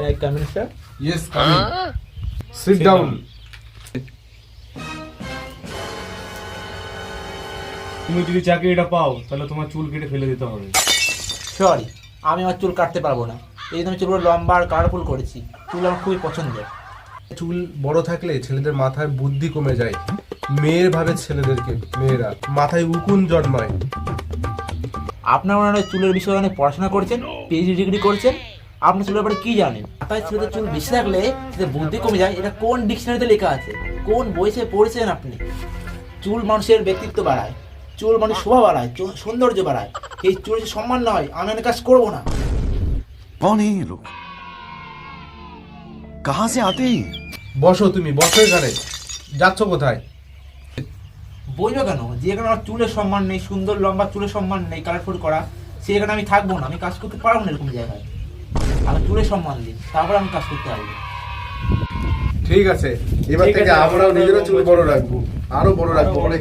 May I come in, sir? Yes, come in. Sit down. তুমি যদি চাকরিটা পাও তাহলে তোমার চুল কেটে ফেলে দিতে হবে। সরি, আমি আমার চুল কাটতে পারবো না। এই জন্য আমি চুলগুলো লম্বা আর কালারফুল করেছি। চুল আমার খুবই পছন্দের। চুল বড় থাকলে ছেলেদের মাথায় বুদ্ধি কমে যায়। মেয়ের ভাবে ছেলেদেরকে, মেয়েরা মাথায় উকুন জন্মায়। আপনার মনে হয় চুলের বিষয়ে অনেক পড়াশোনা করেছেন, পিএইচডি ডিগ্রি করেছেন। আপনার চুলের ব্যাপারে কি জানেন? মাথায় ছেলেদের চুল বেশি থাকলে যে বুদ্ধি কমে যায়, এটা কোন ডিকশনারিতে লেখা আছে? কোন বইতে পড়েছেন আপনি? চুল মানুষের ব্যক্তিত্ব বাড়ায়, চুল মানুষ শোভা বাড়ায়, সৌন্দর্য বাড়ায়। এই চুল যে সম্মান নয়, আমি অনেক কাজ করবো না। कौन है ये लोग? कहां से आते हैं? বসো, তুমি বসো এখানে। যাচ্ছ কোথায়? বলবে কেন? যেখানে আমার চুলের সম্মান নেই, সুন্দর লম্বা চুলের সম্মান নেই, কালারফুল করা, সেখানে আমি থাকবো না। আমি কাজ করতে পারবো না এরকম জায়গায়। আমি চুলের সম্মান দিই, তারপরে আমি কাজ করতে পারবো। ঠিক আছে, এবার ঠিক থেকে আছে, আমরাও নিজেরও চুল বড় রাখবো, আরো বড় রাখবো, অনেক।